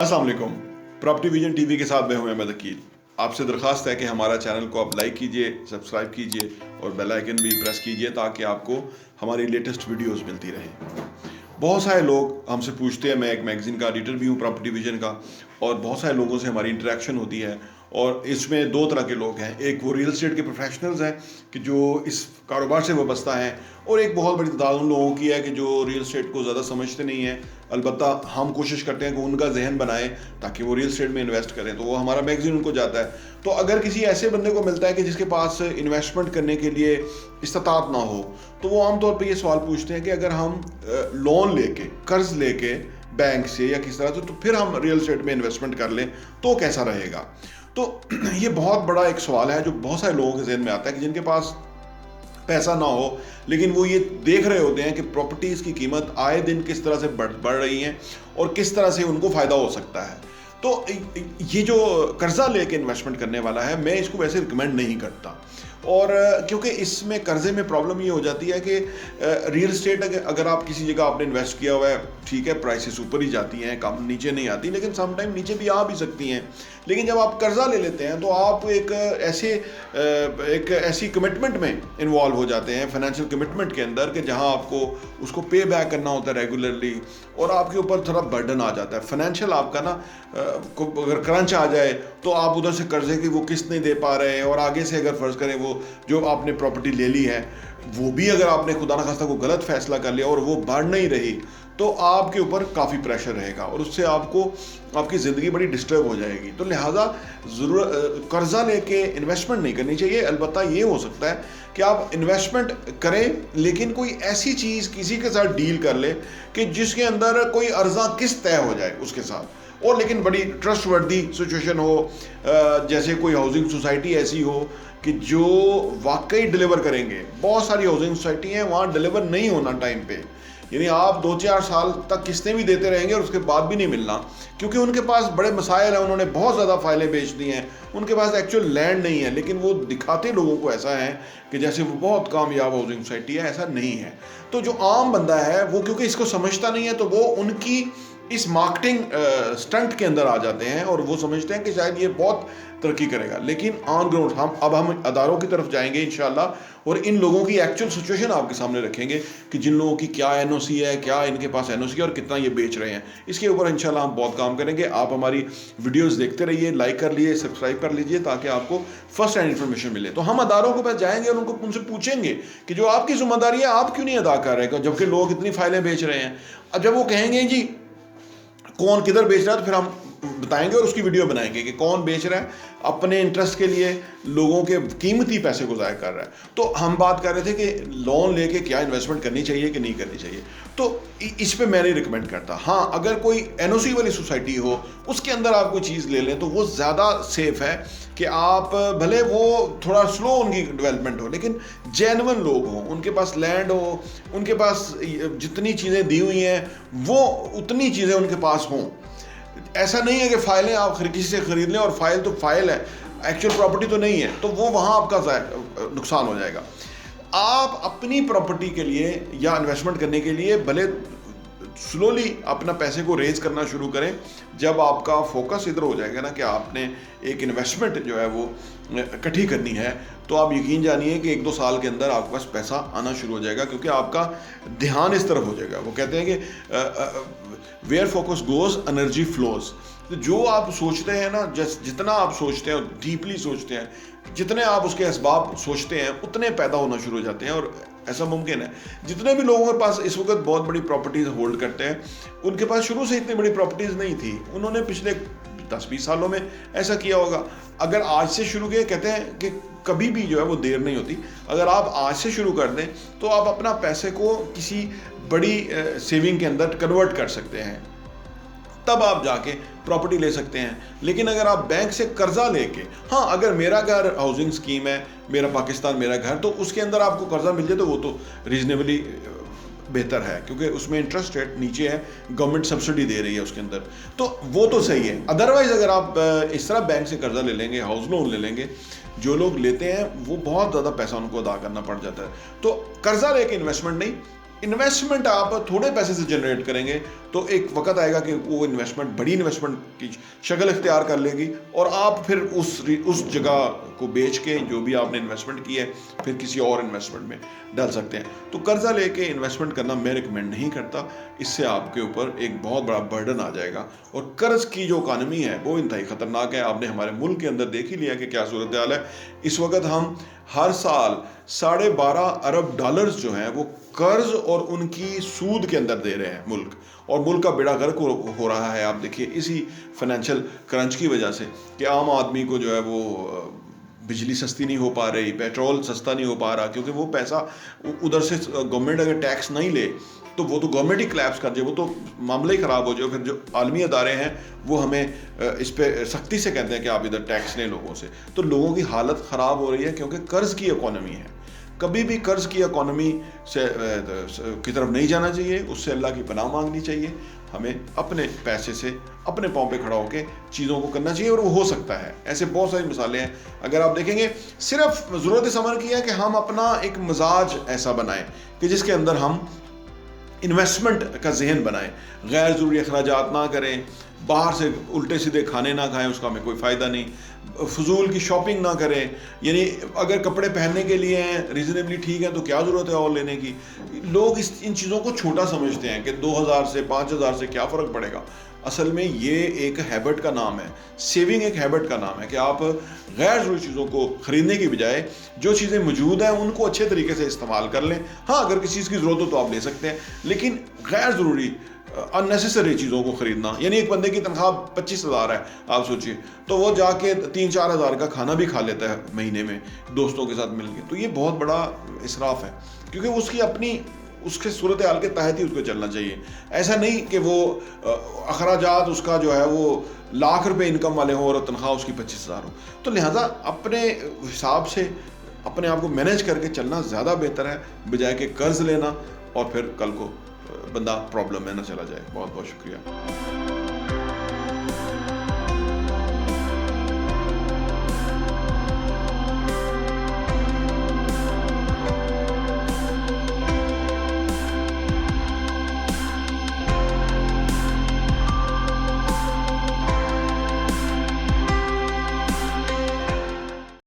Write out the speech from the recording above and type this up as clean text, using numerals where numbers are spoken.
अस्सलाम वालेकुम। Property vision TV के साथ मैं हूं अहमद अकील। आपसे दरख्वास्त है कि हमारा चैनल को आप लाइक कीजिए, सब्सक्राइब कीजिए और बेल आइकन भी प्रेस कीजिए ताकि आपको हमारी लेटेस्ट वीडियोस मिलती रहें। बहुत सारे लोग हमसे पूछते हैं, मैं एक मैगज़ीन का एडिटर भी हूँ प्रॉपर्टी विजन का, और बहुत सारे लोगों से हमारी इंटरेक्शन होती है। और इसमें दो तरह के लोग हैं, एक वो रियल एस्टेट के प्रोफेशनल्स हैं कि जो इस कारोबार से वाबस्ता हैं, और एक बहुत बड़ी तादाद उन लोगों की है कि जो रियल एस्टेट को ज़्यादा समझते नहीं हैं। अलबत्ता हम कोशिश करते हैं कि उनका जहन बनाएं ताकि वो रियल एस्टेट में इन्वेस्ट करें, तो वो हमारा मैगज़ीन उनको जाता है। तो अगर किसी ऐसे बंदे को मिलता है कि जिसके पास इन्वेस्टमेंट करने के लिए इस्तात ना हो, तो वो आमतौर पर ये सवाल पूछते हैं कि अगर हम लोन लेके, कर्ज लेके बैंक से या किस तरह से, तो फिर हम रियल एस्टेट में इन्वेस्टमेंट कर लें तो कैसा रहेगा। तो ये बहुत बड़ा एक सवाल है जो बहुत सारे लोगों के जहन में आता है कि जिनके पास पैसा ना हो, लेकिन वो ये देख रहे होते हैं कि प्रॉपर्टीज़ की कीमत आए दिन किस तरह से बढ़ रही है और किस तरह से उनको फ़ायदा हो सकता है। तो ये जो कर्जा लेके इन्वेस्टमेंट करने वाला है, मैं इसको वैसे रिकमेंड नहीं करता। और क्योंकि इसमें कर्जे में प्रॉब्लम ये हो जाती है कि रियल एस्टेट अगर आप किसी जगह आपने इन्वेस्ट किया हुआ है, ठीक है, प्राइसेस ऊपर ही जाती हैं, कम नीचे नहीं आती, लेकिन सम टाइम नीचे भी आ भी सकती हैं। लेकिन जब आप कर्जा ले लेते हैं तो आप एक ऐसी कमिटमेंट में इन्वॉल्व हो जाते हैं, फाइनेंशियल कमिटमेंट के अंदर, कि जहां आपको उसको पे बैक करना होता है रेगुलरली, और आपके ऊपर थोड़ा बर्डन आ जाता है फाइनेंशियल आपका ना। अगर क्रंच आ जाए तो आप उधर से कर्जे की वो किस्त नहीं दे पा रहे हैं, और आगे से अगर फ़र्ज़ करें वो जो आपने प्रॉपर्टी ले ली है वो भी अगर आपने खुदा न खास्ता को गलत फैसला कर लिया और वो बढ़ नहीं रही, तो आपके ऊपर काफ़ी प्रेशर रहेगा और उससे आपकी ज़िंदगी बड़ी डिस्टर्ब हो जाएगी। तो लिहाजा कर्जा लेके इन्वेस्टमेंट नहीं करनी चाहिए। अलबत्ता ये हो सकता है कि आप इन्वेस्टमेंट करें, लेकिन कोई ऐसी चीज़ किसी के साथ डील कर ले कि जिसके अंदर कोई अर्जा किस्त तय हो जाए उसके साथ, और लेकिन बड़ी ट्रस्टवर्दी सिचुएशन हो, जैसे कोई हाउसिंग सोसाइटी ऐसी हो कि जो वाकई डिलीवर करेंगे। बहुत सारी हाउसिंग सोसाइटी हैं वहाँ डिलीवर नहीं होना टाइम पे, यानी आप 2-4 साल तक किस्तें भी देते रहेंगे और उसके बाद भी नहीं मिलना, क्योंकि उनके पास बड़े मसाइल हैं, उन्होंने बहुत ज़्यादा फाइलें बेच दी हैं, उनके पास एक्चुअल लैंड नहीं है, लेकिन वो दिखाते लोगों को ऐसा है कि जैसे वो बहुत कामयाब हाउसिंग सोसाइटी है। ऐसा नहीं है। तो जो आम बंदा है वो क्योंकि इसको समझता नहीं है, तो वो उनकी इस मार्केटिंग स्टंट के अंदर आ जाते हैं और वो समझते हैं कि शायद ये बहुत तरक्की करेगा। लेकिन ऑन ग्राउंड हम अदारों की तरफ जाएंगे इंशाल्लाह, और इन लोगों की एक्चुअल सिचुएशन आपके सामने रखेंगे कि जिन लोगों की क्या एनओसी है, क्या इनके पास एनओसी है और कितना ये बेच रहे हैं। इसके ऊपर इंशाल्लाह हम बहुत काम करेंगे। आप हमारी वीडियोस देखते रहिए, लाइक कर लीजिए, सब्सक्राइब कर लीजिए, ताकि आपको फर्स्ट हैंड इन्फॉर्मेशन मिले। तो हम अदारों के पास जाएंगे और उनसे पूछेंगे कि जो आपकी जिम्मेदारी है आप क्यों नहीं अदा कर रहे, जबकि लोग इतनी फाइलें बेच रहे हैं। अब जब वो कहेंगे जी कौन किधर बेच रहा है, तो फिर हम बताएंगे और उसकी वीडियो बनाएंगे कि कौन बेच रहा है, अपने इंटरेस्ट के लिए लोगों के कीमती पैसे को ज़ाया कर रहा है। तो हम बात कर रहे थे कि लोन लेके क्या इन्वेस्टमेंट करनी चाहिए कि नहीं करनी चाहिए। तो इस पे मैं नहीं रिकमेंड करता। हाँ, अगर कोई एनओसी वाली सोसाइटी हो, उसके अंदर आप कोई चीज़ ले लें तो वो ज़्यादा सेफ है कि आप, भले वो थोड़ा स्लो उनकी डेवलपमेंट हो, लेकिन जेन्युइन लोग हों, उनके पास लैंड हो, उनके पास जितनी चीज़ें दी हुई हैं वो उतनी चीज़ें उनके पास हों। ऐसा नहीं है कि फाइलें आप किसी से खरीद लें और फाइल तो फाइल है, एक्चुअल प्रॉपर्टी तो नहीं है, तो वो वहाँ आपका नुकसान हो जाएगा। आप अपनी प्रॉपर्टी के लिए या इन्वेस्टमेंट करने के लिए भले स्लोली अपना पैसे को रेज करना शुरू करें। जब आपका फोकस इधर हो जाएगा ना कि आपने एक इन्वेस्टमेंट जो है वो इकट्ठी करनी है, तो आप यकीन जानिए कि 1-2 साल के अंदर आपके पास पैसा आना शुरू हो जाएगा, क्योंकि आपका ध्यान इस तरफ हो जाएगा। वो कहते हैं कि where focus goes energy flows. तो जो आप सोचते हैं ना, जितना आप सोचते हैं, डीपली सोचते हैं, जितने आप उसके असबाब सोचते हैं, उतने पैदा होना शुरू हो जाते हैं। और ऐसा मुमकिन है, जितने भी लोगों के पास इस वक्त बहुत बड़ी प्रॉपर्टीज़ होल्ड करते हैं, उनके पास शुरू से इतनी बड़ी प्रॉपर्टीज़ नहीं थी, उन्होंने पिछले 10-20 सालों में ऐसा किया होगा। अगर आज से शुरू किए, कहते हैं कि कभी भी जो है वो देर नहीं होती। अगर आप आज से शुरू कर दें तो आप अपना पैसे को किसी बड़ी सेविंग के अंदर कन्वर्ट कर सकते हैं, तब आप जाके प्रॉपर्टी ले सकते हैं। लेकिन अगर आप बैंक से कर्जा लेके, हाँ, अगर मेरा घर हाउसिंग स्कीम है, मेरा पाकिस्तान मेरा घर, तो उसके अंदर आपको कर्जा मिल जाए तो वो तो रीजनेबली बेहतर है, क्योंकि उसमें इंटरेस्ट रेट नीचे है, गवर्नमेंट सब्सिडी दे रही है उसके अंदर, तो वो तो सही है। अदरवाइज अगर आप इस तरह बैंक से कर्जा ले लेंगे, हाउस लोन ले लेंगे, जो लोग लेते हैं वो बहुत ज़्यादा पैसा उनको अदा करना पड़ जाता है। तो कर्जा लेके इन्वेस्टमेंट नहीं, इन्वेस्टमेंट आप थोड़े पैसे से जनरेट करेंगे तो एक वक्त आएगा कि वो इन्वेस्टमेंट बड़ी इन्वेस्टमेंट की शक्ल इख्तियार कर लेगी और आप फिर उस जगह को बेच के जो भी आपने इन्वेस्टमेंट की है फिर किसी और इन्वेस्टमेंट में डाल सकते हैं। तो कर्जा लेके इन्वेस्टमेंट करना मैं रिकमेंड नहीं करता, इससे आपके ऊपर एक बहुत बड़ा बर्डन आ जाएगा। और कर्ज की जो इकानमी है वो इंतहाई ख़तरनाक है। आपने हमारे मुल्क के अंदर देख ही लिया कि क्या सूरत हाल है। इस वक्त हम हर साल 12.5 अरब डॉलर्स जो हैं वो कर्ज और उनकी सूद के अंदर दे रहे हैं मुल्क, और मुल्क का बेड़ा गर्क हो रहा है। आप देखिए इसी फाइनेंशियल क्रंच की वजह से कि आम आदमी को जो है वो बिजली सस्ती नहीं हो पा रही, पेट्रोल सस्ता नहीं हो पा रहा, क्योंकि वो पैसा उधर से गवर्नमेंट अगर टैक्स नहीं ले तो वो तो गवर्नमेंट ही क्लैप्स कर जाए, वो तो मामला ही ख़राब हो जाए। फिर जो आलमी अदारे हैं वो हमें इस पर सख्ती से कहते हैं कि आप इधर टैक्स लें लोगों से। तो लोगों की हालत ख़राब हो रही है क्योंकि कर्ज़ की इकॉनमी है। कभी भी कर्ज़ की इकॉनमी से की तरफ नहीं जाना चाहिए, उससे अल्लाह की पनाह मांगनी चाहिए। हमें अपने पैसे से अपने पाँव पे खड़ा होकर चीज़ों को करना चाहिए, और वो हो सकता है। ऐसे बहुत सारी मिसालें हैं। अगर आप देखेंगे सिर्फ ज़रूरत इस अमर की है कि हम अपना एक मिजाज ऐसा बनाएं कि जिसके अंदर हम इन्वेस्टमेंट का जहन बनाएं, गैर ज़रूरी अखराजात ना करें, बाहर से उल्टे सीधे खाने ना खाएं, उसका हमें कोई फ़ायदा नहीं, फजूल की शॉपिंग ना करें। यानी अगर कपड़े पहनने के लिए हैं रीज़नेबली ठीक है तो क्या ज़रूरत है और लेने की। लोग इन चीज़ों को छोटा समझते हैं कि 2000 से 5000 से क्या फ़र्क पड़ेगा। असल में ये एक हैबिट का नाम है, सेविंग एक हैबिट का नाम है कि आप गैर ज़रूरी चीज़ों को ख़रीदने की बजाय जो चीज़ें मौजूद हैं उनको अच्छे तरीके से इस्तेमाल कर लें। हाँ, अगर किसी चीज़ की ज़रूरत हो तो आप ले सकते हैं, लेकिन गैर ज़रूरी अननेसेसरी चीज़ों को ख़रीदना, यानी एक बंदे की तनख्वाह 25,000 है, आप सोचिए, तो वो जाके 3-4 हज़ार का खाना भी खा लेता है महीने में दोस्तों के साथ मिलकर, तो ये बहुत बड़ा इसराफ़ है। क्योंकि उसकी अपनी उसके सूरत हाल के तहत ही उसको चलना चाहिए। ऐसा नहीं कि वो अखराजात उसका जो है वो लाख रुपए इनकम वाले हों और तनख्वाह उसकी 25,000 हो। तो लिहाजा अपने हिसाब से अपने आप को मैनेज करके चलना ज़्यादा बेहतर है, बजाय कि कर्ज़ लेना और फिर कल को बंदा प्रॉब्लम में ना चला जाए। बहुत बहुत शुक्रिया।